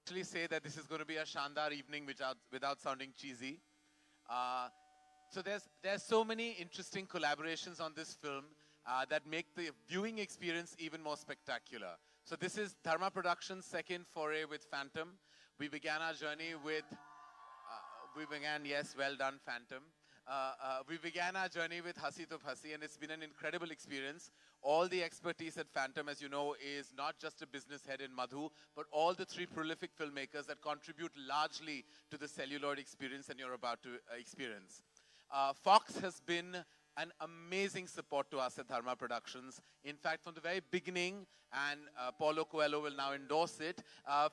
Actually say that this is going to be a Shandar evening without sounding cheesy. So there's so many interesting collaborations on this film that make the viewing experience even more spectacular. So this is Dharma Productions' second foray with Phantom. We began our journey with, yes, well done, Phantom. We began our journey with Hasi to Phasi, and it's been an incredible experience. All the expertise at Phantom, as you know, is not just a business head in Madhu, but all the three prolific filmmakers that contribute largely to the celluloid experience that you're about to experience. Fox has been an amazing support to us at Dharma Productions. In fact, from the very beginning, and Paulo Coelho will now endorse it,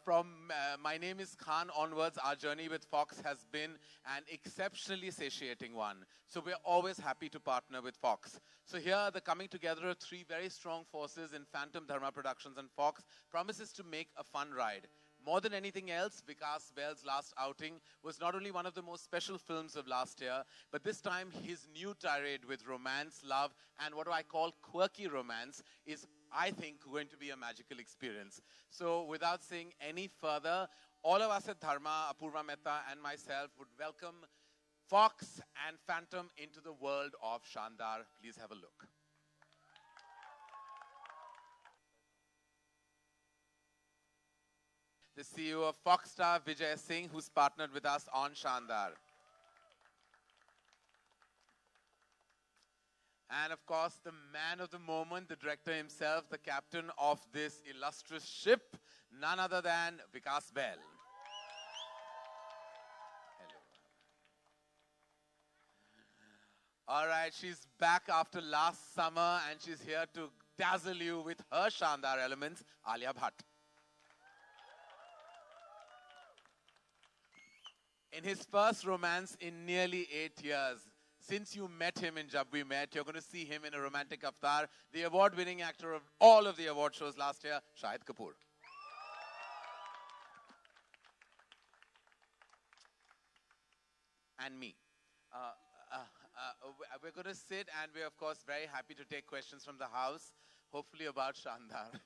from My Name is Khan onwards, our journey with Fox has been an exceptionally satiating one. So we're always happy to partner with Fox. So here, the coming together of three very strong forces in Phantom, Dharma Productions, and Fox promises to make a fun ride. More than anything else, Vikas Bell's last outing was not only one of the most special films of last year, but this time his new tirade with romance, love, and what I call quirky romance is, I think, going to be a magical experience. So without saying any further, all of us at Dharma, Apurva Mehta and myself, would welcome Fox and Phantom into the world of Shandar. Please have a look. The CEO of Foxstar, Vijay Singh, who's partnered with us on Shandar. And of course, the man of the moment, the director himself, the captain of this illustrious ship, none other than Vikas Bell. Hello. All right, she's back after last summer, and she's here to dazzle you with her Shandar elements, Alia Bhatt. In his first romance in nearly 8 years, since you met him in Jab We Met, you're going to see him in a romantic avatar, the award-winning actor of all of the award shows last year, Shahid Kapoor. And me. We're going to sit, and we're, of course, very happy to take questions from the house, hopefully about Shandar.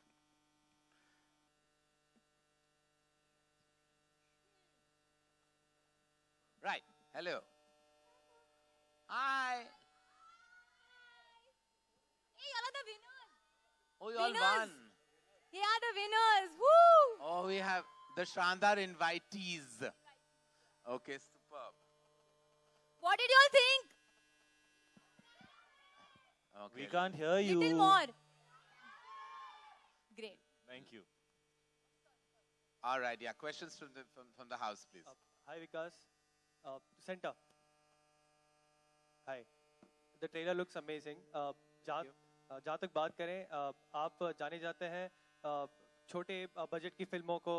Right. Hello. Hi. Hey, y'all are the winners. Oh, you all Winners. won. Yeah, the winners. Woo! Oh, we have the Shandar invitees. Okay, superb. What did y'all think? Okay. We can't hear you. Little more. Great. Thank you. All right. Yeah. Questions from the house, please. Hi, Vikas. Center. Hi. The trailer looks amazing. जहाँ तक बात करें, आप जाने जाते हैं छोटे budget की फिल्मों को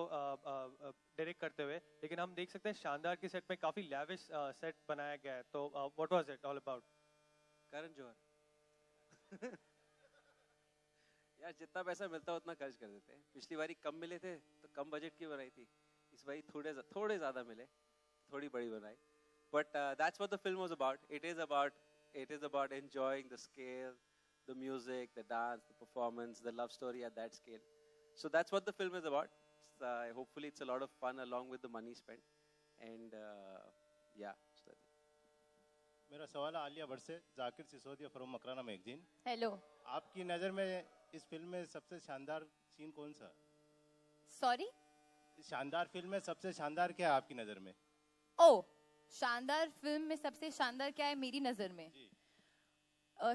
डायरेक्ट करते हुए, लेकिन हम देख सकते हैं शानदार की सेट में काफी लैविश सेट बनाया गया है. तो what was it all about? Karan Johar. यार जितना पैसा मिलता है उतना खर्च कर देते हैं. पिछली बारी कम मिले थे तो कम बजट की बनाई थी. इस बारी थोड़े ज्यादा मिले, थोड़ी बड़ी बनाई. But that's what the film was about. It is about enjoying the scale, the music, the dance, the performance, the love story at that scale. So that's what the film is about. Hopefully it's a lot of fun along with the money spent. And yeah. So मेरा सवाल है आलिया भट्ट से, Zakir Sisodia from Makrana magazine. Hello. आपकी नज़र में इस film में सबसे शानदार सीन कौन सा? Sorry? इस शानदार फिल्म में सबसे शानदार क्या है आपकी नज़र में? Oh, शानदार फिल्म में सबसे शानदार क्या है मेरी नजर में?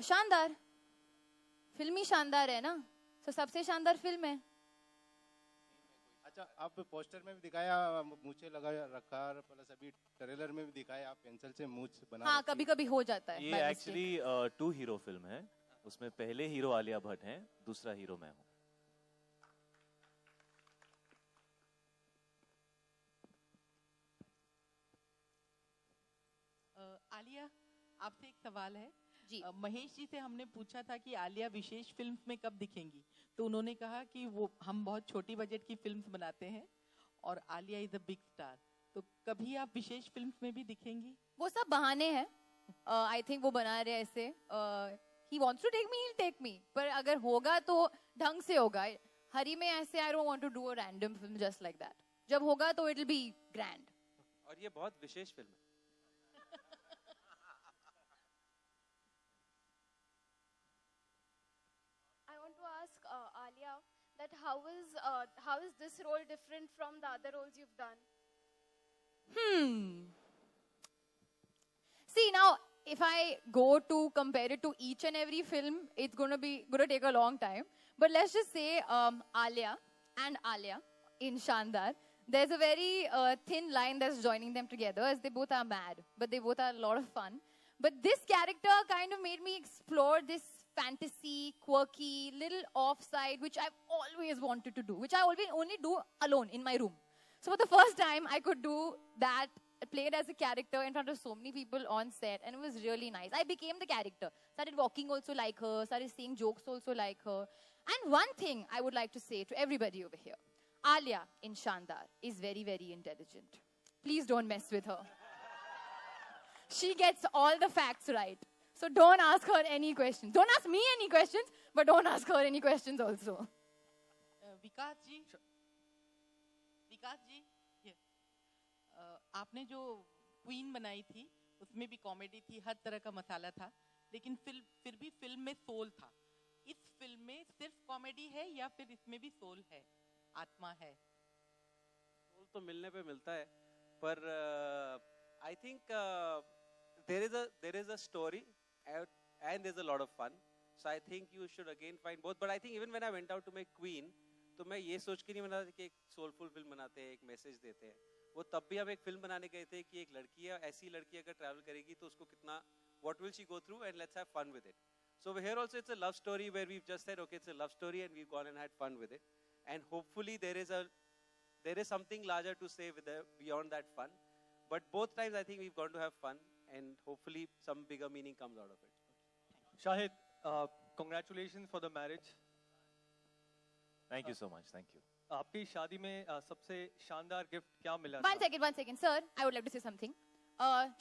शानदार. फिल्म ही शानदार है ना, तो सबसे शानदार फिल्म है. अच्छा, आप पोस्टर में भी दिखाया मूछे लगा रखा, प्लस अभी ट्रेलर में भी दिखाया आप पेंसिल से मूछ बना. हाँ, कभी कभी हो जाता है. ये एक्चुअली 2 हीरो फिल्म है. उसमें पहले हीरो आलिया भट्ट हैं, दूसरा हीरो मैं हूँ. आलिया, आपसे एक सवाल है जी. महेश जी से हमने पूछा था कि आलिया विशेष फिल्म्स में कब दिखेंगी, तो उन्होंने कहा कि वो हम बहुत छोटी बजट की फिल्म्स बनाते हैं और Alia is a big star, तो कभी आप विशेष फिल्म्स में भी दिखेंगी? वो सब बहाने हैं. आई थिंक वो बना रहे ऐसे. He wants to take me, he will take me, पर अगर होगा तो ढंग से होगा. हरी में ऐसे I don't want to do a random film just like that. जब होगा तो इट विल बी ग्रैंड. और ये बहुत विशेष फिल्म है. I want to ask Alia that how is this role different from the other roles you've done? See, now, if I go to compare it to each and every film, it's gonna take a long time. But let's just say Alia and Alia in Shandar, there's a very thin line that's joining them together, as they both are mad, but they both are a lot of fun. But this character kind of made me explore this fantasy, quirky, little offside, which I've always wanted to do, which I always only do alone in my room. So for the first time, I could do that, played as a character in front of so many people on set, and it was really nice. I became the character. Started walking also like her, started saying jokes also like her. And one thing I would like to say to everybody over here, Alia in Shandar is very, very intelligent. Please don't mess with her. She gets all the facts right. So don't ask her any questions. Don't ask me any questions, but don't ask her any questions also. Vikas ji, yes. आपने जो queen बनाई थी उसमें भी comedy थी, हर तरह का मसाला था, लेकिन फिर भी फिल्म में सोल था. इस फिल्म में सिर्फ कॉमेडी है या फिर इसमें भी सोल है, आत्मा है? सोल तो मिलने पे मिलता है, पर I think there is a story and there's a lot of fun. So I think you should again find both. But I think even when I went out to make Queen, तो मैं ये सोच के नहीं बना था कि एक सोलफुल फिल्म बनाते हैं, एक मैसेज देते हैं. वो तब भी हम एक फिल्म बनाने गए थे कि एक लड़की है, ऐसी लड़की अगर ट्रैवल करेगी तो उसको कितना, what will she go through, and let's have fun with it. So here also it's a love story where we've just said, okay, it's a love story, and we've gone and had fun with it. And hopefully there is something larger to say beyond that fun. But both times I think we've gone to have fun, and hopefully some bigger meaning comes out of it. Shahid, congratulations for the marriage. Thank you so much. Thank you. आपकी शादी में सबसे शानदार gift क्या मिला? One second, sir. I would like to say something.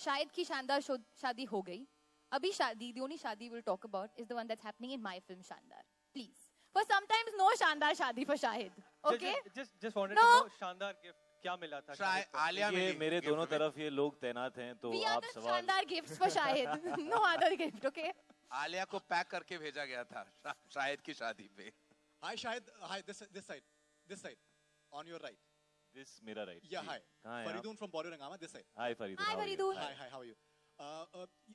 Shahid की शानदार शादी हो गई. अभी शादी, the only शादी we'll talk about is the one that's happening in my film Shandar. Please. For sometimes no शानदार शादी for Shahid. Okay? Just wanted to know शानदार गिफ्ट क्या मिला था? आलिया ये मेरे दोनों तरफ ये लोग तैनात हैं, तो We are आप the सवाल. शानदार gifts for Shahid. No other gift, okay? Alia को पैक करके भेजा गया था शाहिद की शादी पे. Hi Shahid, hi this side, on your right. This मेरा right. Yeah, hi. कहाँ हैं आप? Faridun from Bollywood Rangama, this side. Hi Faridun. Hi, how are you? Faridun. Hi, how are you?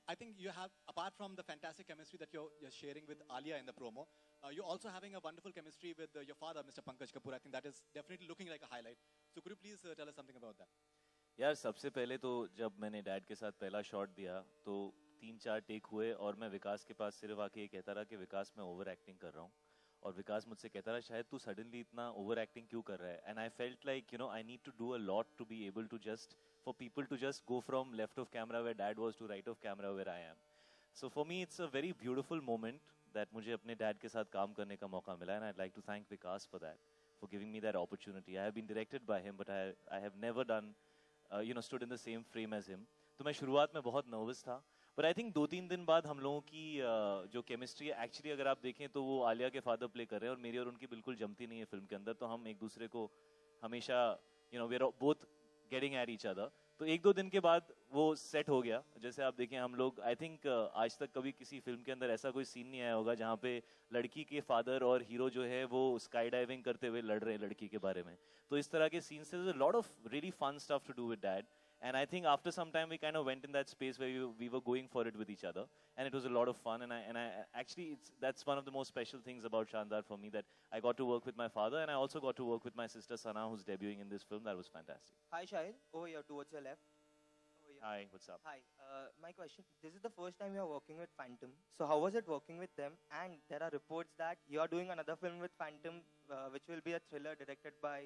I think you have, apart from the fantastic chemistry that you're sharing with Alia in the promo, you're also having a wonderful chemistry with your father, Mr. Pankaj Kapoor. I think that is definitely looking like a highlight. So could you please tell us something about that? यार सबसे पहले तो जब मैंने dad के साथ पहला shot दिया तो 3-4 टेक हुए और मैं विकास के पास सिर्फ आके ये कहता रहा कि विकास मैं ओवर एक्टिंग कर रहा हूँ, और विकास मुझसे कहता रहा शायद तू सडनली इतना ओवर एक्टिंग क्यों कर रहा है. And I felt like I need to do a lot to be able to just for people to just go from left of camera where dad was to right of camera where I am. So for me it's a very beautiful moment that मुझे अपने dad के साथ काम करने का मौका मिला. And I like to thank Vikas for that, for giving me that opportunity. I have been directed by him but I have never done stood in the same frame as him. तो मैं शुरुआत में बहुत नर्वस था, पर I think 2-3 दिन बाद हम लोगों की जो केमिस्ट्री है, एक्चुअली अगर आप देखें तो वो आलिया के फादर प्ले कर रहे हैं और मेरी और उनकी बिल्कुल जमती नहीं है फिल्म के अंदर. तो हम एक दूसरे को हमेशा we are both getting at each other. तो 1-2 दिन के बाद वो सेट हो गया. जैसे आप देखें हम लोग, आई थिंक आज तक कभी किसी फिल्म के अंदर ऐसा कोई सीन नहीं आया होगा जहाँ पे लड़की के फादर और हीरो जो है वो स्काई डाइविंग करते हुए लड़ रहे हैं लड़की के बारे में. तो इस तरह के सीन्स से lot of really fun stuff to do with dad. And I think after some time we kind of went in that space where we were going for it with each other, and it was a lot of fun. And I actually that's one of the most special things about Shandar for me, that I got to work with my father, and I also got to work with my sister Sana, who's debuting in this film. That was fantastic. Hi Shahid, over here towards your left. Hi, what's up? Hi, my question, this is the first time you are working with Phantom, so how was it working with them? And there are reports that you are doing another film with Phantom, which will be a thriller directed by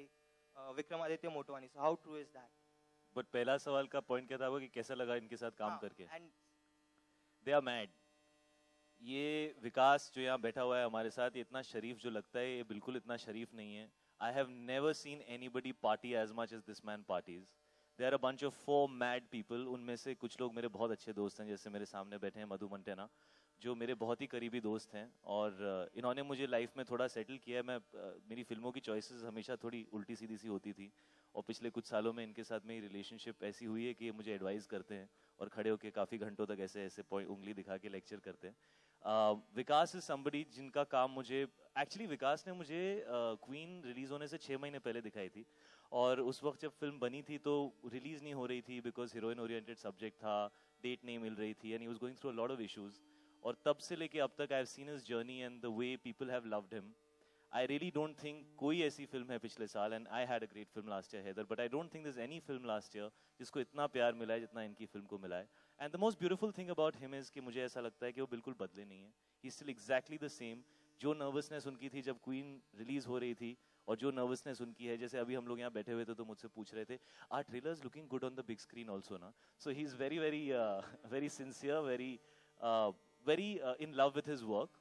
Vikramaditya Motwani. So how true is that? But पहला सवाल का point क्या था वो कि कैसा लगा इनके साथ काम करके. And they are mad. ये विकास जो यहाँ बैठा हुआ है हमारे साथ, ये इतना शरीफ जो लगता है, ये बिल्कुल इतना शरीफ नहीं है. I have never seen anybody party as much as this man parties. They are a bunch of 4 mad people. उनमें से कुछ लोग मेरे बहुत अच्छे दोस्त हैं, जैसे मेरे सामने बैठे हैं मधु मंटेना. जो मेरे बहुत ही करीबी दोस्त हैं, और इन्होंने मुझे लाइफ में थोड़ा सेटल किया है। मेरी फिल्मों की चॉइसेस हमेशा थोड़ी उल्टी सीधी सी होती थी, और पिछले कुछ सालों में इनके साथ मेरी रिलेशनशिप ऐसी हुई है कि ये मुझे एडवाइस करते हैं और खड़े होकर काफ़ी घंटों तक ऐसे ऐसे उंगली दिखा के लेक्चर करते हैं। विकास इज समबडी जिनका काम मुझे, एक्चुअली विकास ने मुझे क्वीन रिलीज होने से 6 महीने पहले दिखाई थी, और उस वक्त जब फिल्म बनी थी तो रिलीज नहीं हो रही थी बिकॉज हीरोइन ओरिएंटेड सब्जेक्ट था, डेट नहीं मिल रही थी, and he was going through a lot of issues. और तब से लेके अब तक I have seen his journey and the way people have loved him. I really don't think कोई ऐसी फिल्म है पिछले साल, and I had a great film last year, Heather, but I don't think there's any film last year जिसको इतना प्यार मिला है जितना इनकी फिल्म को मिला है। And the most beautiful thing about him is कि मुझे ऐसा लगता है कि वो बिल्कुल बदले नहीं है। He's still exactly the same। जो नर्वसनेस उनकी थी जब क्वीन रिलीज हो रही थी, और जो नर्वसनेस उनकी है, जैसे अभी हम लोग यहाँ बैठे हुए थे तो मुझसे पूछ रहे थे, are trailers looking good on the big screen also ना? So he is very very very sincere, very in love with his work.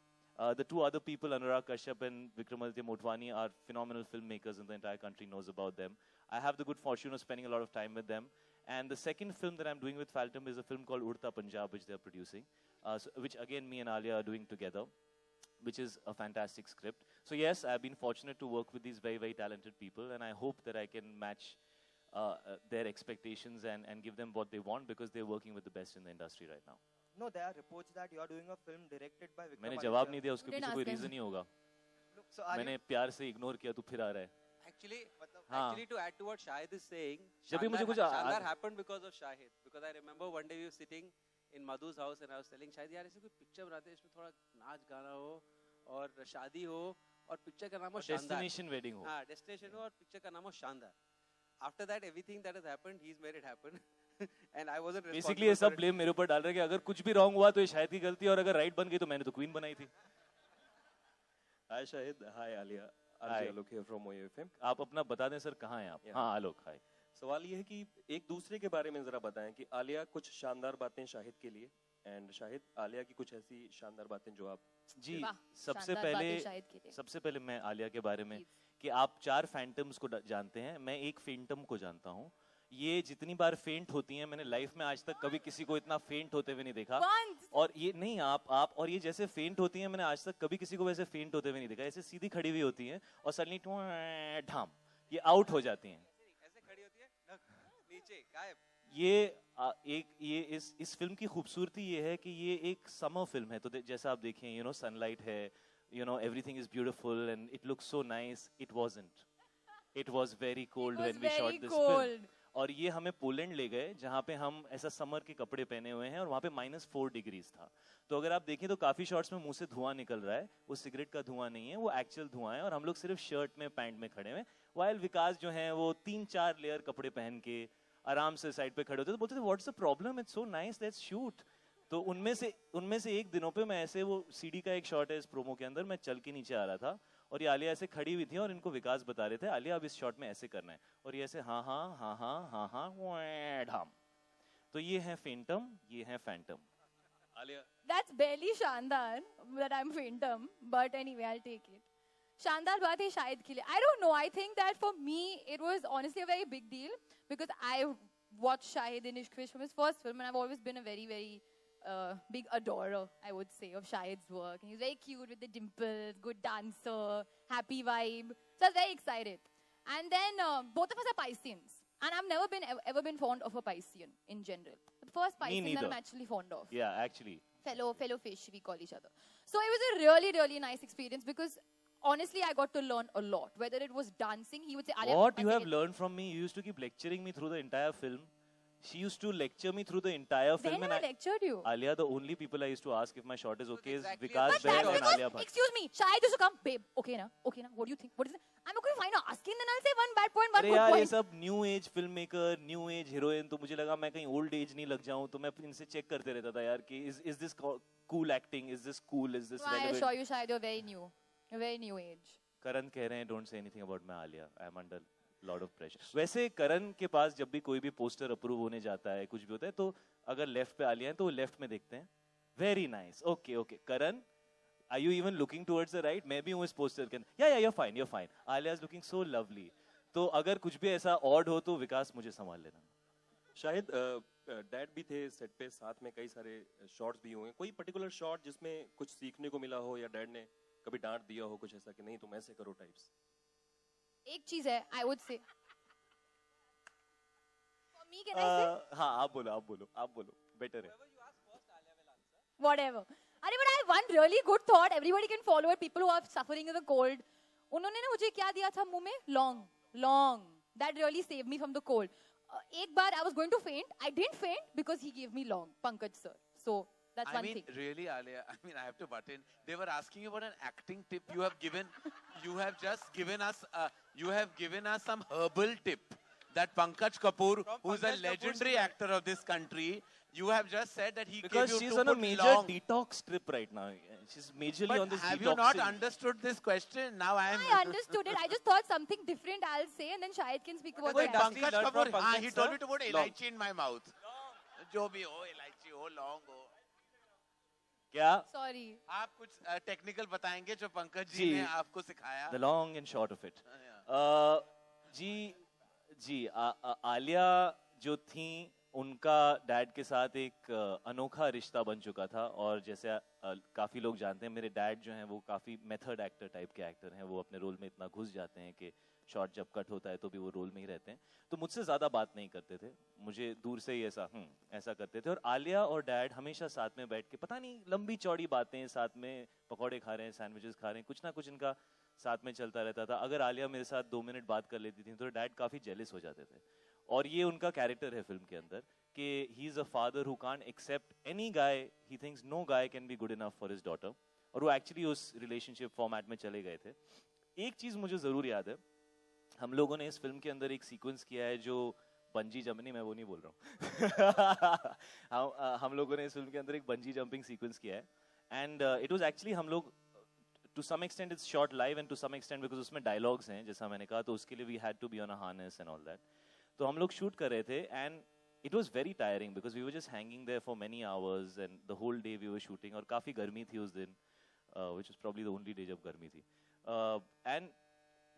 The two other people, Anurag Kashyap and Vikramaditya Motwani, are phenomenal filmmakers, and the entire country knows about them. I have the good fortune of spending a lot of time with them. And the second film that I'm doing with Phantom is a film called Urta Punjab, which they're producing, which again me and Alia are doing together, which is a fantastic script. So yes, I've been fortunate to work with these very, very talented people, and I hope that I can match their expectations and give them what they want, because they're working with the best in the industry right now. No, there are reports that you are doing a film directed by Vikram मैंने Aditya. जवाब नहीं दिया, उसके पीछे कोई reason ही होगा। Look, so are मैंने you, प्यार से इग्नोर किया, तू फिर आ रहा है। Actually, to add to what Shahid is saying, जब भी मुझे कुछ Shandar happened because of Shahid. Because I remember one day we were sitting in Madhu's house and I was telling Shahid, यार ऐसे कोई पिक्चर बनाते हैं, इसमें थोड़ा नाच गाना हो और शादी हो और पिक्चर का नाम हो शानदार, डेस्टिनेशन वेडिंग हो। हाँ, डेस्टिनेशन हो और पिक्चर का नाम हो शानदार। After that, everything that has happened, he's made it happen. And I wasn't responsible basically ये सब ब्लेम मेरे ऊपर डाल रहे हैं कि अगर कुछ भी रॉन्ग हुआ तो ये शायद की गलती है, और अगर राइट बन गई तो मैंने तो क्वीन बनाई थी। Hi Shahid, hi Alia. Hi. Alok here from OFM. आप अपना बता दें सर, कहाँ हैं आप? Yeah. हाँ आलोक, हाय। सवाल ये है कि एक दूसरे के बारे में जरा बताएं कि आलिया कुछ शानदार बातें शाहिद के लिए, एंड शाहिद आलिया की कुछ ऐसी शानदार बातें जो आप जी। वाह, सबसे शानदार पहले बातें शाहिद के लिए। सबसे पहले मैं आलिया के बारे में, Please. कि आप 4 फैंटम्स को जानते हैं, मैं एक फेंटम को जानता हूँ। ये जितनी बार फेंट होती हैं, मैंने लाइफ में आज तक कभी किसी को इतना फेंट होते हुए नहीं देखा। Once. और ये नहीं, आप और ये जैसे फेंट होती हैं, मैंने आज तक कभी किसी को वैसे फेंट होते हुए नहीं देखा। ऐसे सीधी खड़ी हुई होती हैं और सडनली ढाम ये आउट हो जाती हैं। ऐसे खड़ी होती है, नीचे गायब। ये इस फिल्म की खूबसूरती ये है कि ये एक समर फिल्म है, तो जैसा आप देखें, यू नो सनलाइट है, you know everything is beautiful and it looks so nice. It wasn't, it was very cold when we shot this film. और ये हमें पोलैंड ले गए, जहाँ पे हम ऐसा समर के कपड़े पहने हुए हैं, और वहाँ पे -4 डिग्रीज था। तो अगर आप देखें तो काफी शॉट्स में मुंह से धुआं निकल रहा है, वो सिगरेट का धुआं नहीं है, वो एक्चुअल धुआं है, और हम लोग सिर्फ शर्ट में पैंट में खड़े हुए, वाइल विकास जो है वो 3-4 लेयर कपड़े पहन के आराम से साइड पे खड़े होते, तो बोलते थे what's the problem, it's so nice, let's shoot. तो उनमें से एक दिनों पे मैं ऐसे, वो सीडी का एक शॉट है इस प्रोमो के अंदर, मैं चल के नीचे आ रहा था और ये आलिया ऐसे खड़ी हुई थी और इनको विकास बता रहे थे, आलिया अब इस शॉट में ऐसे करना है, और ये ऐसे हाँ हाँ हाँ हाँ हाँ हाँ ढाम। तो ये है फेंटम, ये है फैंटम। आलिया That's barely शानदार that I'm phantom, but anyway, I'll take it. शानदार बात है शाहिद के लिए. I don't know. I think that for me it was honestly a very big deal because I watched Shahid in Ishq Vish from his first film, and I've always been a very, very big adorer, I would say, of Shahid's work. And he's very cute with the dimples, good dancer, happy vibe. So I was very excited. And then both of us are Pisceans. And I've never ever been fond of a Piscean in general. The first Piscean that I'm actually fond of. Yeah, actually. Fellow fish, we call each other. So it was a really, really nice experience because honestly, I got to learn a lot. Whether it was dancing, he would say, Alia, what you have learned from me? You used to keep lecturing me through the entire film. She used to lecture me through the entire film. When I lectured you? Alia, the only people I used to ask if my shot is okay is exactly Vikas But Bahl that's and because, Alia Bhatt. excuse me, Shahid used to come, babe, okay na, what do you think? What is it? I'm okay, fine, asking, then I'll say one bad point, one अरे good यार ये point. सब new age film maker, new age heroine, तो मुझे लगा मैं कहीं old age नहीं लग जाऊं, तो मैं इनसे चेक करते रहता था यार कि is this cool acting, is this cool, is this So I assure relevant. you, Shahid, you're very new. You're very new age. करण कह रहे हैं don't say anything about my Alia, I am under lot of pressure. वैसे करण के पास जब भी कोई भी poster approve होने जाता है, कुछ भी होता है, तो अगर लेफ्ट पे आलिया है तो वो लेफ्ट में देखते हैं, very nice, okay okay. Karan, are you even looking towards the right? मैं भी हूँ इस पोस्टर के अंदर. Yeah, you're fine. Alia is looking so lovely. तो अगर कुछ भी ऐसा ऑड हो तो विकास मुझे संभाल लेना. शाहिद डैड भी थे सेट पे, साथ में कई सारे शॉट्स भी हुए, कोई पर्टिकुलर शॉट जिसमें कुछ सीखने को मिला हो या डैड ने कभी डांट दिया हो कुछ ऐसा कि नहीं तुम ऐसे करो टाइप्स? एक चीज है, I would say. For me, can I say? हाँ आप बोलो बेटर है. Whatever. अरे but I have one really good thought. Everybody can follow it. People who are suffering with a cold. उन्होंने ना मुझे क्या दिया था मुंह में? Long. That really saved me from the cold. एक बार I was going to faint. I didn't faint because he gave me long. Pankaj sir. So that's one thing. Really, Alia, I have to butt in. They were asking you about an acting tip. You have just given us some herbal tip. That Pankaj Kapoor, who is a legendary actor of this country, you have just said that he Because gave you she's to on a put major long. detox trip right now. She's majorly But on this have detoxing. you not understood this question? Now I am. I understood it. I just thought something different I'll say and then Shahid can speak about Wait, that. Pankaj Kapoor, he told me to put elaichi in my mouth. जो भी हो, elaichi हो, long हो. क्या? Sorry. आप कुछ technical बताएंगे जो पंकज जी ने आपको सिखाया? The long and short of it. जी आलिया जो थी उनका डैड के साथ एक अनोखा रिश्ता बन चुका था और जैसे काफ़ी लोग जानते हैं मेरे डैड जो हैं वो काफ़ी मेथड एक्टर टाइप के एक्टर हैं. वो अपने रोल में इतना घुस जाते हैं कि शॉट जब कट होता है तो भी वो रोल में ही रहते हैं. तो मुझसे ज़्यादा बात नहीं करते थे, मुझे दूर से ही ऐसा करते थे. और आलिया और डैड हमेशा साथ में बैठ के पता नहीं लंबी चौड़ी बातें, साथ में पकौड़े खा रहे हैं, सैंडविचेस खा रहे हैं, कुछ ना कुछ इनका साथ में चलता रहता था. अगर आलिया मेरे साथ 2 मिनट बात कर लेती थी तो डैड काफ़ी जेलस हो जाते थे. और ये उनका कैरेक्टर है फिल्म के अंदर कि he is a father who can't accept any guy, he thinks no guy can be good enough for his daughter. और वो एक्चुअली उस रिलेशनशिप फॉर्मेट में चले गए थे. एक चीज़ मुझे ज़रूर याद है, हम लोगों ने इस फिल्म के अंदर एक सीक्वेंस किया है जो बंजी जंपिंग, मैं वो नहीं बोल रहा हूँ हम लोगों ने इस फिल्म के अंदर एक बंजी जंपिंग सीक्वेंस किया है. एंड इट वाज एक्चुअली हम लोग to some extent it's shot live and to some extent because उसमें डायलॉग्स हैं जैसा मैंने कहा, तो उसके लिए we had to be on a harness and all that. तो हम लोग शूट कर रहे थे and it was very tiring because we were just hanging there for many hours and the whole day we were shooting. और काफ़ी गर्मी थी उस दिन, which is probably the only day जब गर्मी थी. एंड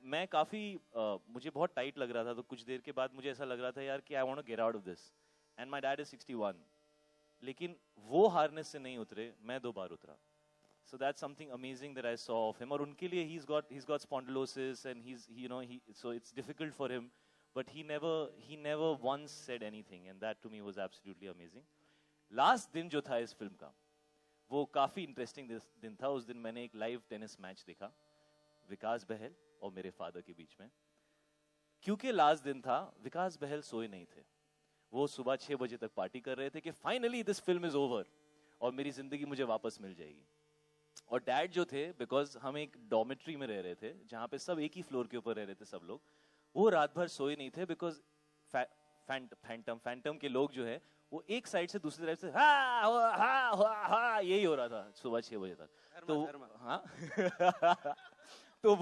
मैं मुझे बहुत टाइट लग रहा था. तो कुछ देर के बाद मुझे ऐसा लग रहा था यार कि I want to get out of this. And my dad is 61, लेकिन वो हार्नेस से नहीं उतरे, मैं 2 बार उतरा. So that's something amazing that I saw of him. और उनके लिए he's got spondylosis and so it's difficult for him, but he never once said anything, and that to me was absolutely amazing. Last दिन जो था इस film का वो काफी इंटरेस्टिंग दिन था. उस दिन मैंने एक लाइव टेनिस मैच देखा विकास बहल और मेरे फादर के बीच में. क्योंकि लास्ट दिन था, विकास बहल सोए नहीं थे. वो सुबह 6 बजे तक पार्टी कर रहे थे कि finally this film is over और मेरी जिंदगी मुझे वापस मिल जाएगी. और डैड जो थे, बिकॉज हम एक डॉर्मेट्री में रह रहे थे जहां पे सब एक ही फ्लोर के ऊपर रह रहे थे सब लोग, वो रात भर सोए नहीं थे बिकॉज फैंटम के लोग जो है वो एक साइड से दूसरी साइड से हा यही हो रहा था सुबह 6 बजे तक. तो हाँ तो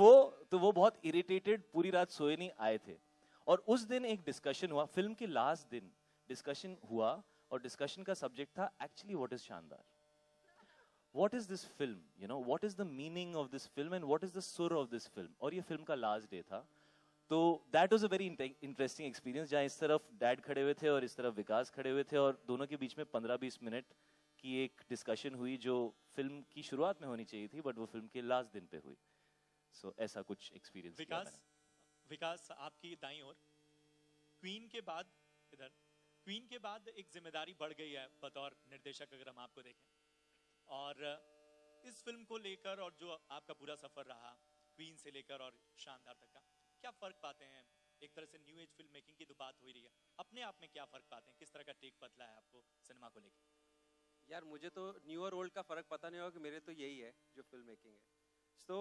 वो बहुत इरिटेटेड, पूरी रात सोए नहीं आए थे. और उस दिन एक डिस्कशन हुआ, फिल्म के लास्ट दिन डिस्कशन हुआ और डिस्कशन का सब्जेक्ट था एक्चुअली व्हाट इज शानदार. What is this film? What is the meaning of this film and what is the sur of this film? और ये फिल्म का लास्ट डे था. तो that was a very interesting experience जहाँ इस तरफ dad खड़े हुए थे और इस तरफ विकास खड़े हुए थे और दोनों के बीच में 15-20 मिनट की एक डिस्कशन हुई जो फिल्म की शुरुआत में होनी चाहिए थी बट वो फिल्म के लास्ट दिन पे हुई. So ऐसा कुछ एक्सपीरियंस. विकास आपकी दाईं ओर क्वीन के बाद एक जिम्मेदारी बढ़ गई है बतौर निर्देशक, अगर हम आपको देखें. और इस फिल्म को लेकर और जो आपका पूरा सफर रहा क्वीन से लेकर और शानदार तक का, क्या फर्क पाते हैं? एक तरह से न्यू एज फिल्म मेकिंग की तो बात हो ही रही है, अपने आप में क्या फर्क पाते हैं? किस तरह का टेक बदला है आपको सिनेमा को लेकर? यार मुझे तो न्यू और ओल्ड का फर्क पता नहीं होगा कि मेरे तो यही है जो फिल्म मेकिंग है. So,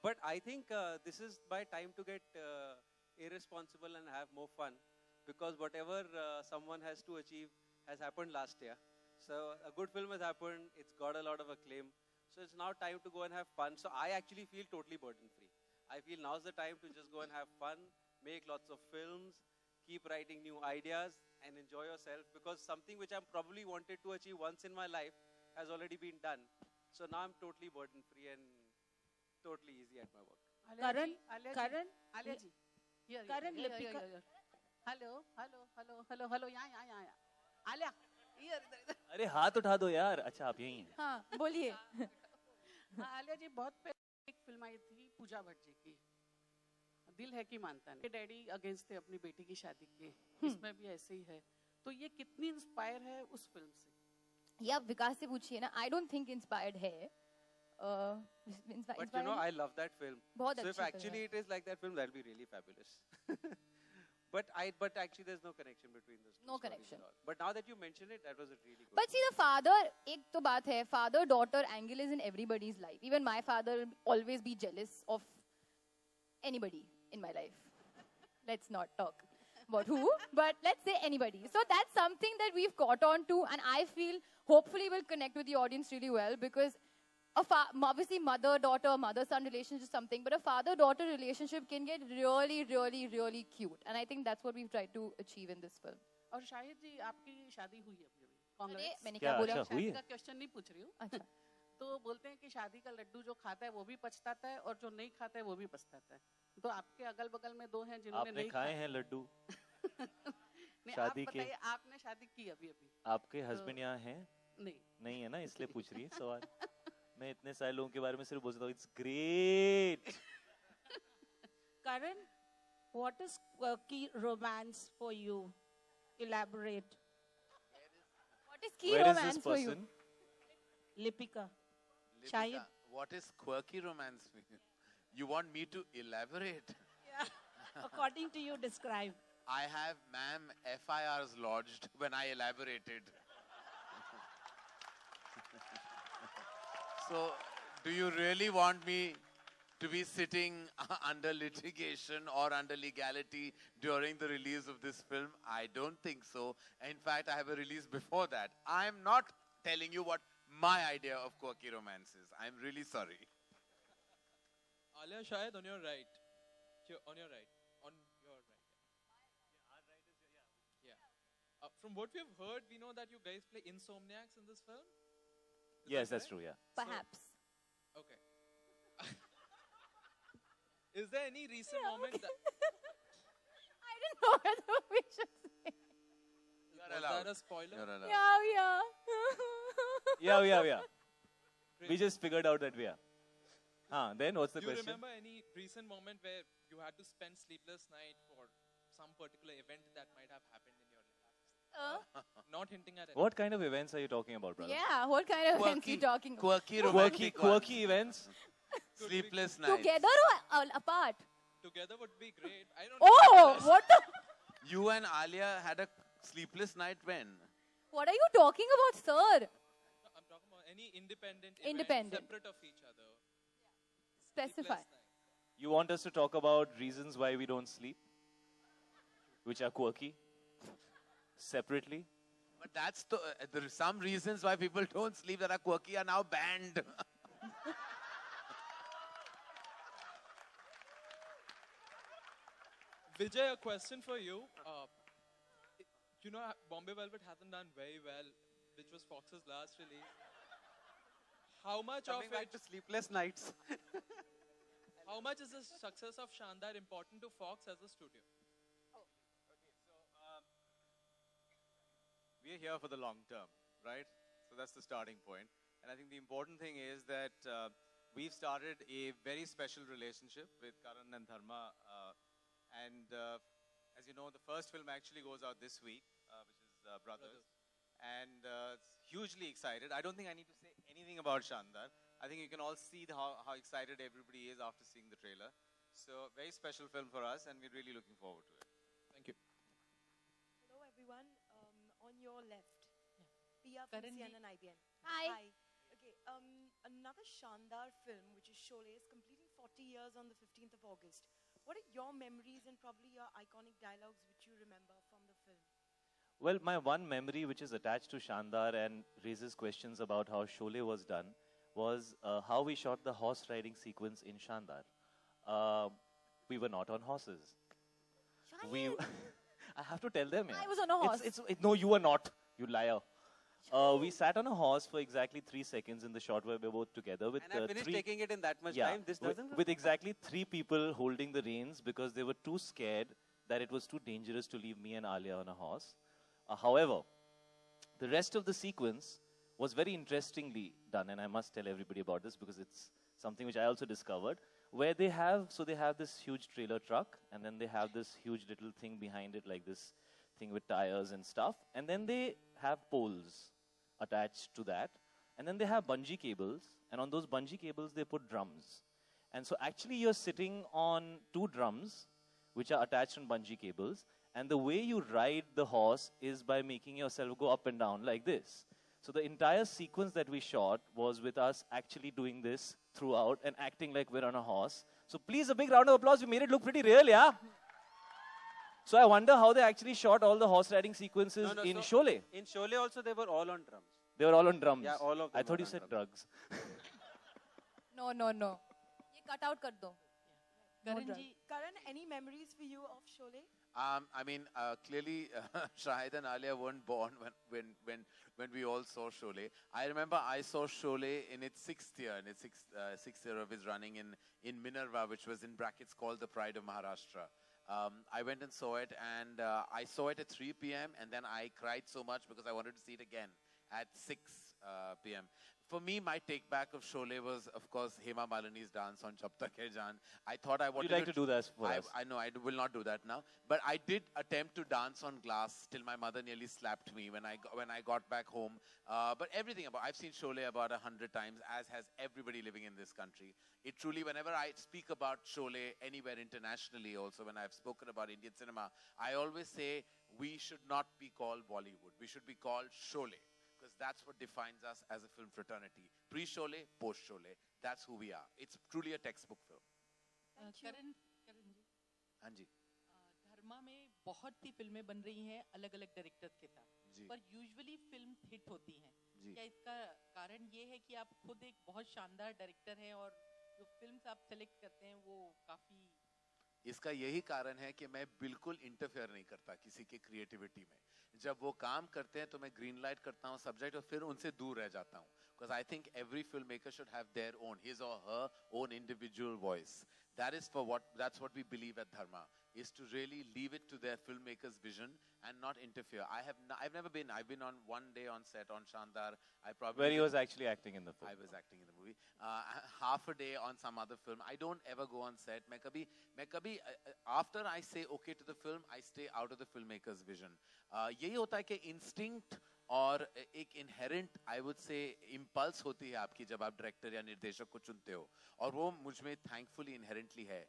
but I think this is my time to get irresponsible and have more fun because whatever someone has to achieve has happened last year. So a good film has happened. It's got a lot of acclaim. So it's now time to go and have fun. So I actually feel totally burden free. I feel now's the time to just go and have fun, make lots of films, keep writing new ideas and enjoy yourself because something which I'm probably wanted to achieve once in my life has already been done. So now I'm totally burden free and totally easy at my work. Karan, Alia ji. Karan, Hello, यहाँ. आलिया इधर अरे हाथ उठा दो यार. अच्छा आप यहीं हैं. हाँ बोलिए. हाँ, आलिया जी बहुत पहले एक फिल्म आई थी पूजा भट्ट जी की, दिल है कि मानता नहीं. डैडी अगेंस्ट थे अपनी बेटी की शादी के, इसमें भी ऐसे ही है. तो ये कितनी इंस्पायर है उस फिल्म से? ये आप विकास से पूछिए ना. आई डोंट थिंक इंस्पायर्ड है. But you know, I love that film. बहुत So if अच्छी actually film it is like that film, that'll be really fabulous. But actually there's no connection between those two No stories connection. at all. But now that you mention it, that was a really good But see, the father, एक तो बात है, father-daughter angle is in everybody's life. Even my father will always be jealous of anybody in my life. Let's not talk about who, but let's say anybody. So that's something that we've caught on to, and I feel hopefully will connect with the audience really well, because obviously mother-daughter, mother-son relationship is something, but a father-daughter relationship can get really, really, really cute. And I think that's what we've tried to achieve in this film. और शाहिद जी आपकी शादी हुई है अभी? कांग्रेस. मैंने क्या बोला? शादी का क्वेश्चन नहीं पूछ रही हूँ. अच्छा. तो बोलते हैं कि शादी का लड्डू जो खाता है वो भी पछताता है और जो नहीं खाता है वो भी पछताता है. तो आपके अगल-बगल में दो हैं जिन्होंने नहीं खाए हैं लड्डू. शादी के. आपने शादी की अभी? आपके हस्बैंड यहाँ हैं? नहीं है ना, इसलिए पूछ रही है सवाल. मैं इतने सारे लोगों के बारे में सिर्फ बोलता हूँ it's great. Karan, what is quirky romance for you? Elaborate. What is key romance for you? Lipika. Lipika, what is quirky romance for you? You want me to elaborate? Yeah. According to you, describe. I have, ma'am, FIRs lodged when I elaborated. So, do you really want me to be sitting under litigation or under legality during the release of this film? I don't think so. In fact, I have a release before that. I'm not telling you what my idea of quirky romance is. I'm really sorry. Alia, Shahid, on your right. On your right. On your right. Yeah, our right is, yeah. From what we've heard, we know that you guys play insomniacs in this film. Yes, that's true, yeah. Perhaps. So, okay. Is there any recent moment that... I didn't know whether we should say. Was that a spoiler? You're allowed. Yeah. We just figured out that we are. Then what's the Do you question? remember any recent moment where you had to spend sleepless night for some particular event that might have happened in your life? Not hinting at it. What kind of events are you talking about, brother? Yeah, what kind of events are you talking about? Quirky events? Sleepless nights. Together or apart? Together would be great. I don't know. What the? You and Alia had a sleepless night when? What are you talking about, sir? No, I'm talking about any independent Independent. event separate of each other. Specify. You want us to talk about reasons why we don't sleep? Which are quirky? Separately? But that's there are some reasons why people don't sleep that are quirky are now banned. Vijay, a question for you. You know, Bombay Velvet hasn't done very well, which was Fox's last release. How much Coming of back it... to sleepless nights. How much is the success of Shandar important to Fox as a studio? We're here for the long term, right? So that's the starting point. And I think the important thing is that we've started a very special relationship with Karan and Dharma. As you know, the first film actually goes out this week, which is Brothers. And hugely excited. I don't think I need to say anything about Shandar. I think you can all see how excited everybody is after seeing the trailer. So very special film for us, and we're really looking forward to it. Thank you. Hello, everyone. On your left, Pia from Karan ji. CNN IBN. Hi. Okay. Another Shandar film, which is Sholay, is completing 40 years on the 15th of August. What are your memories and probably your iconic dialogues which you remember from the film? Well, my one memory which is attached to Shandar and raises questions about how Sholay was done was how we shot the horse riding sequence in Shandar. We were not on horses. I have to tell them. I was on a horse. No, you were not. You liar. We sat on a horse for exactly 3 seconds in the shot where we were both together with And I finished taking it in that much time. This doesn't. With exactly 3 people holding the reins because they were too scared that it was too dangerous to leave me and Alia on a horse. However, The rest of the sequence was very interestingly done, and I must tell everybody about this because it's something which I also discovered, where they have this huge trailer truck, and then they have this huge little thing behind it, like this thing with tires and stuff, and then they have poles attached to that, and then they have bungee cables, and on those bungee cables they put drums. And so actually you're sitting on 2 drums, which are attached on bungee cables, and the way you ride the horse is by making yourself go up and down like this. So the entire sequence that we shot was with us actually doing this throughout and acting like we're on a horse. So please, a big round of applause. We made it look pretty real, yeah? So I wonder how they actually shot all the horse riding sequences in Sholay. In Sholay also, they were all on drums. They were all on drums. Yeah, all of them. I thought were you on said drums. drugs. No. ये cut out कर दो. Karan, any memories for you of Sholay? I mean, clearly, Shahid and Alia weren't born when we all saw Sholay. I remember I saw Sholay in its 6th year, sixth year of his running in Minerva, which was in brackets called the Pride of Maharashtra. I went and saw it, and I saw it at 3 p.m. and then I cried so much because I wanted to see it again at 6 p.m. For me, my take back of Sholay was, of course, Hema Malini's dance on Jab Tak Hai Jaan. I thought I wanted Would you like to do that for us? I know, I will not do that now. But I did attempt to dance on glass till my mother nearly slapped me when I got back home. But everything I've seen Sholay about 100 times, as has everybody living in this country. It truly, whenever I speak about Sholay anywhere internationally also, when I've spoken about Indian cinema, I always say we should not be called Bollywood. We should be called Sholay. Because that's what defines us as a film fraternity. Pre-Sholay, post-Sholay. That's who we are. It's truly a textbook film. करण जी हाँ जी धर्मा में बहुत सी फिल्में बन रही हैं अलग-अलग directors के साथ जी। पर यूजुअली फिल्म हिट होती हैं जी। क्या इसका कारण ये है कि आप खुद एक बहुत शानदार डायरेक्टर हैं और जो फिल्म्स आप सेलेक्ट करते हैं वो काफी इसका यही कारण है कि मैं बिल्कुल इंटरफेयर नहीं करता किसी की क्रिएटिविटी में जब वो काम करते हैं तो मैं ग्रीन लाइट करता हूँ सब्जेक्ट और फिर उनसे दूर रह जाता हूँ because I think every filmmaker should have their own, his or her own individual voice. That's what we believe at Dharma, is to really leave it to their filmmaker's vision and not interfere. I've never been. I've been on one day on set on Shandar. Where he was actually acting in the film. I was acting in the movie. Half a day on some other film. I don't ever go on set. मैं कभी after I say okay to the film, I stay out of the filmmaker's vision. यही होता है कि instinct और एक inherent, I would say, impulse होती है आपकी जब आप डायरेक्टर या निर्देशक को चुनते हो और वो मुझ में thankfully inherently है.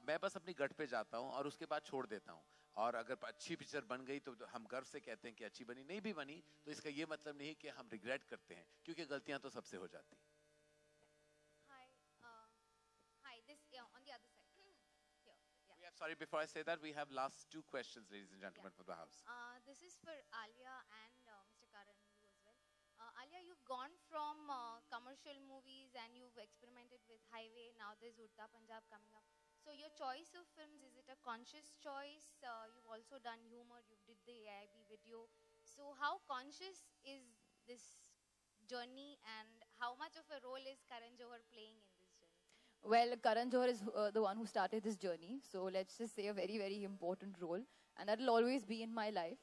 मैं बस अपनी गट पे जाता हूँ और उसके बाद छोड़ देता हूँ और अगर अच्छी पिक्चर बन गई तो हम गर्व से कहते हैं कि अच्छी बनी, नहीं भी बनी तो इसका ये मतलब नहीं कि हम रिग्रेट करते हैं क्योंकि गलतियां तो सबसे हो जाती. Hi, this on the other side. Here, yeah. We have, sorry, before I say that, we have last 2 questions, ladies and gentlemen, from the house. This is for Alia and Mr. Karan, you as well. Alia, you've gone from commercial movies and you've experimented with Highway. Now there's Udta Punjab coming up. So your choice of films, is it a conscious choice? You've also done humor. You did the AIB video. So how conscious is this journey and how much of a role is Karan Johar playing in this journey? Well, Karan Johar is the one who started this journey. So let's just say a very, very important role. And that will always be in my life.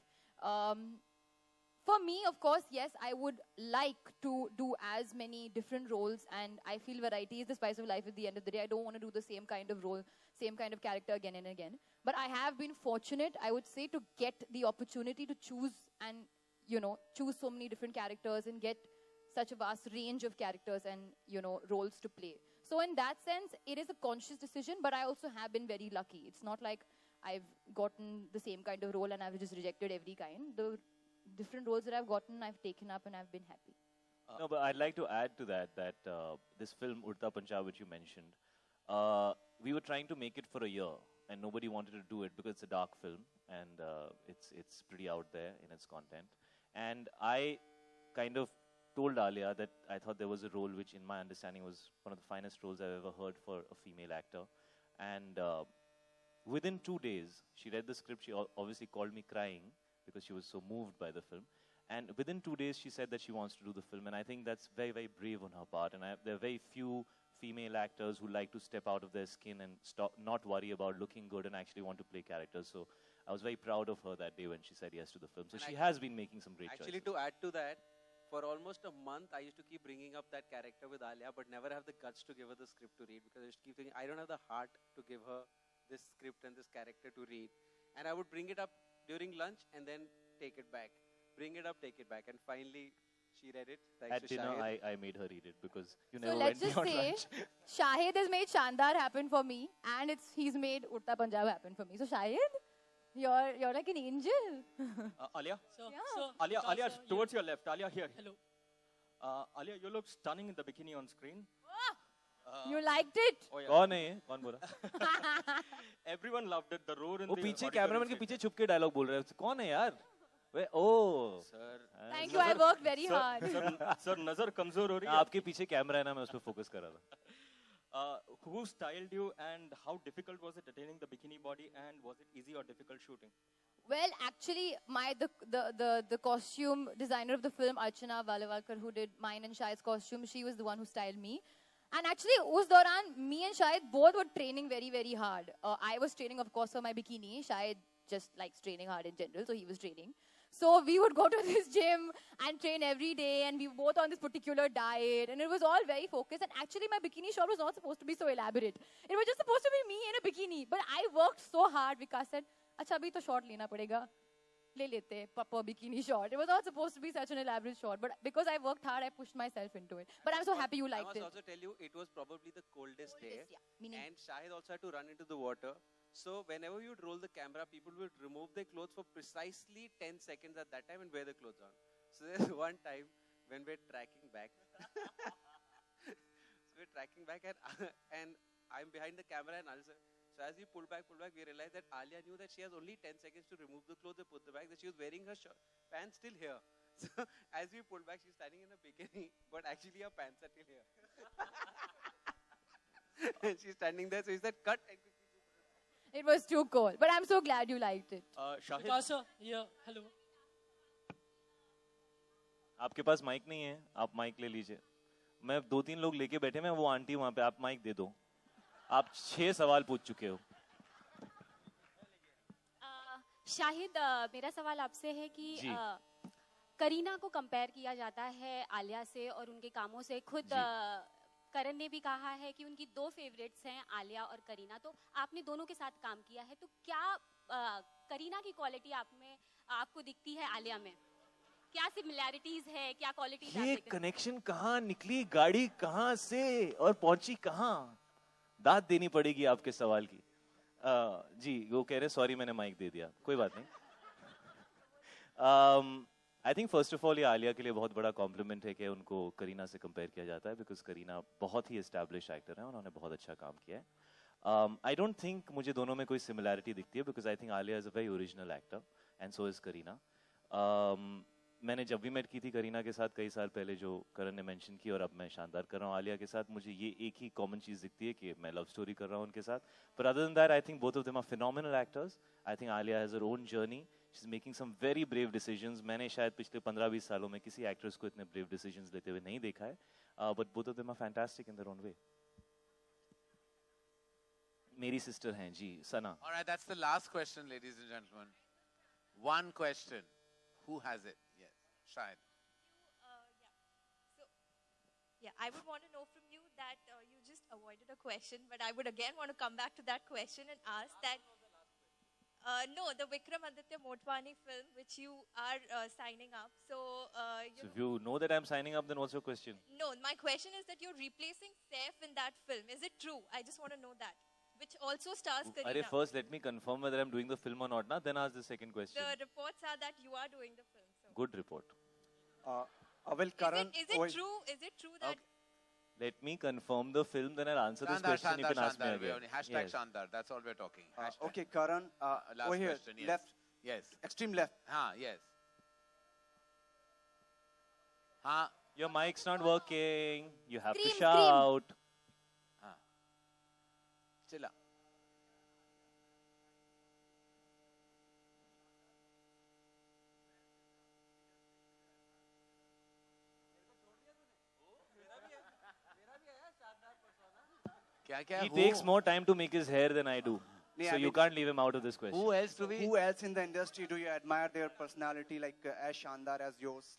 For me, of course, yes, I would like to do as many different roles. And I feel variety is the spice of life at the end of the day. I don't want to do the same kind of role, same kind of character again and again. But I have been fortunate, I would say, to get the opportunity to choose and, choose so many different characters and get such a vast range of characters and, roles to play. So in that sense, it is a conscious decision, but I also have been very lucky. It's not like I've gotten the same kind of role and I've just rejected every kind. The different roles that I've gotten, I've taken up and I've been happy. No, but I'd like to add to that this film, Udta Punjab, which you mentioned, we were trying to make it for a year and nobody wanted to do it because it's a dark film and it's pretty out there in its content. And I kind of told Alia that I thought there was a role which, in my understanding, was one of the finest roles I've ever heard for a female actor. And within 2 days, she read the script. She obviously called me crying because she was so moved by the film. And within 2 days, she said that she wants to do the film. And I think that's very, very brave on her part. And there are very few female actors who like to step out of their skin and not worry about looking good and actually want to play characters. So I was very proud of her that day when she said yes to the film. So And she I- has been making some great Actually, choices. to add to that, for almost a month, I used to keep bringing up that character with Alia, but never have the guts to give her the script to read because I used to keep thinking, I don't have the heart to give her this script and this character to read. And I would bring it up during lunch and then take it back. Bring it up, take it back. And finally, she read it. Thanks At to dinner, Shahid. I made her read it because you So never let's went just beyond say, lunch. Shahid has made Shandar happen for me, and he's made Urta Punjab happen for me. So Shahid, you're like an angel. Alia? Yeah. Alia, towards your left. Alia, here. Hello. Alia, you look stunning in the bikini on screen. You liked it? Oh, yeah. कौन है ये? कौन बोला? Everyone loved it. The roar in वो the पीछे auditorium cameraman के said- पीछे छुप के डायलॉग बोल रहे हैं. कौन है यार? वे ओ. Thank you, I worked very hard. Sir नजर कमजोर हो रही है. आपके पीछे कैमरा है ना, मैं उस पर फोकस कर रहा था. Who styled you and how difficult was it attaining the bikini body and was it easy or difficult shooting? Well, actually, the costume designer of the film, Archana Valavalkar, who did mine and Shahid's costume, she was the one who styled me. And actually, us dauran, me and Shahid both were training very, very hard. I was training, of course, for my bikini. Shahid just likes training hard in general, so he was training. So we would go to this gym and train every day, and we were both on this particular diet, and it was all very focused. And actually, my bikini shot was not supposed to be so elaborate. It was just supposed to be me in a bikini. But I worked so hard. Vikas said, "Acha, abhi to shot lena padega. Le lete, papa bikini shot." It was not supposed to be such an elaborate shot, but because I worked hard, I pushed myself into it. But I'm so happy you I liked must it. also tell you, it was probably the coldest day. Yeah, meaning And Shahid also had to run into the water. So whenever you would roll the camera, people would remove their clothes for precisely 10 seconds at that time and wear the clothes on. So there's one time when we're tracking back. So we're tracking back and I'm behind the camera and Alsa. So as we pull back, we realized that Alia knew that she has only 10 seconds to remove the clothes and put the bag, that she was wearing her pants still here. So as we pulled back, she's standing in a bikini, but actually her pants are still here. And she's standing there, so he said, cut and quickly. It was too cold. But I'm so glad you liked it. Shahid? Vikasa, yeah, hello. आपके पास mic नहीं है, आप mic ले लीजिए. मैं 2-3 लोग लेके बैठे हैं, वो आंटी वहाँ पे, आप माइक दे दो. आप 6 सवाल पूछ चुके हो. शाहिद, मेरा सवाल आपसे है कि जी. करीना को कंपेयर किया जाता है आलिया से और उनके कामों से. खुद करण ने भी कहा है कि उनकी 2 फेवरेट्स हैं, आलिया और करीना. तो आपने दोनों के साथ काम किया है, तो क्या करीना की क्वालिटी आप में आपको दिखती है आलिया में? क्या सिमिलैरिटीज है, क्या क्वालिटीज ये कनेक्शन कहाँ निकली, गाड़ी कहाँ से और पहुंची कहाँ? दाद देनी पड़ेगी आपके सवाल की. जी, वो कह रहे सॉरी मैंने माइक दे दिया, कोई बात नहीं. I think first of all ये आलिया के लिए बहुत बड़ा कॉम्प्लीमेंट है कि उनको करीना से कंपेयर किया जाता है, बिकॉज करीना बहुत ही एस्टैब्लिश एक्टर है, उन्होंने बहुत अच्छा काम किया है. आई डोंट थिंक मुझे दोनों में कोई सिमिलैरिटी दिखती है, because I think Alia is a very original actor and so is Kareena. मैंने जब भी मेट की थी करीना के साथ कई साल पहले, जो करण ने मेंशन की, और अब मैं शानदार कर रहा हूँ आलिया के साथ, मुझे ये एक ही कॉमन चीज़ दिखती है कि मैं लव स्टोरी कर रहा हूँ उनके साथ. But other than that I think both of them are phenomenal actors. I think Alia has her own journey, she is making some very brave decisions. मैंने शायद पिछले 15-20 सालों में किसी एक्ट्रेस को इतने ब्रेव डिसीजंस लेते हुए नहीं देखा है. But both of them are fantastic in their own way. मेरी सिस्टर हैं जी, सना. All right, that's the last question, ladies and gentlemen. One question. Who has it? Yes, Shahid. Yeah, I would want to know from you that you just avoided a question, but I would again want to come back to that question and ask that. No, the Vikramaditya Motwani film, which you are signing up. So, So if you know that I'm signing up, then what's your question? no, my question is that you're replacing Saif in that film. Is it true? I just want to know that. Which also stars Kareena. Arey, first let me confirm whether I'm doing the film or not, na? Then ask the second question. The reports are that you are doing the film. So. Good report. Well, Karan, Is it true? Is it true that? Let me confirm the film, then I'll answer this Shandar, question. You Shandar, can ask me Shandar. again. We're Hashtag Yes. Shandar. That's all we're talking. Hashtag. okay, Karan, Last over here, question, yes. left, Yes. extreme left. Yes. Your mic's not working. You have Scream, to shout. Chilla. क्या क्या He takes more time to make his hair than I do. So I you mean, can't leave him out of this question. Who else do we? Who else in the industry do you admire their personality as Shandar as yours?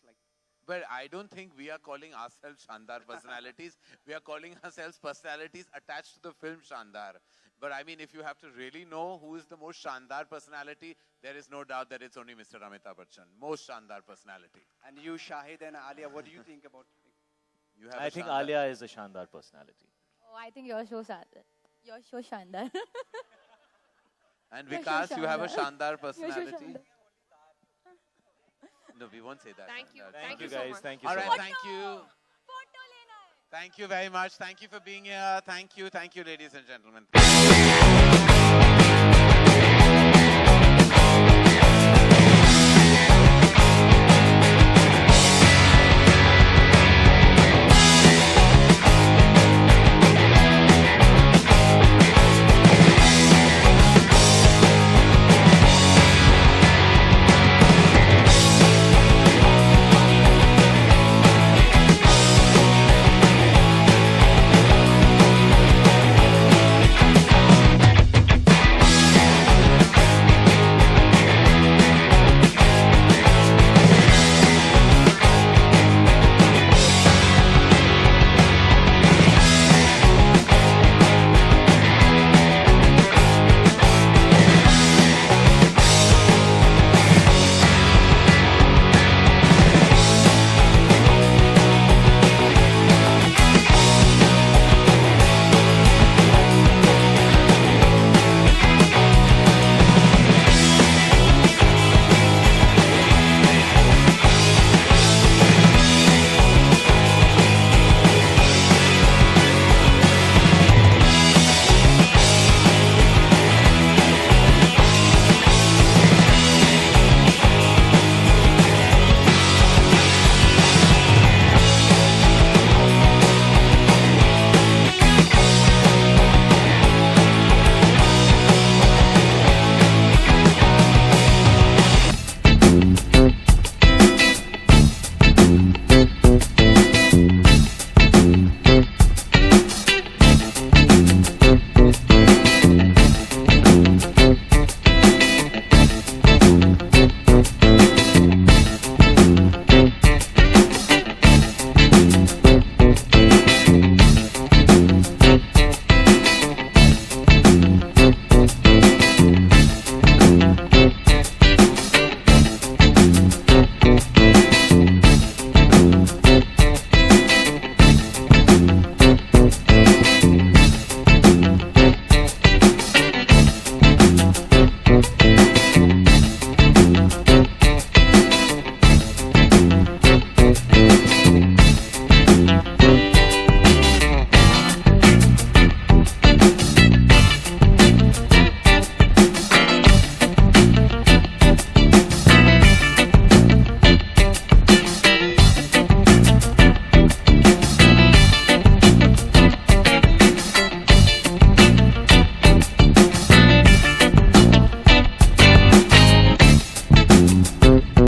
But I don't think we are calling ourselves Shandar personalities. We are calling ourselves personalities attached to the film Shandar. But I mean, if you have to really know who is the most Shandar personality, there is no doubt that it's only Mr. Amitabh Bachchan. Most Shandar personality. And you, Shahid and Alia, what do you think about? You have I a think Shandar. Alia is a Shandar personality. Oh, I think you're so Shandar. You're so Shandar. And You're so Vikas, you have a Shandar. Shandar You're so personality. Shandar. No, we won't say that. Thank you. Shandar. Thank you so guys. much. Thank you All so right, much. thank you. Thank you very much. Thank you for being here. Thank you, ladies and gentlemen.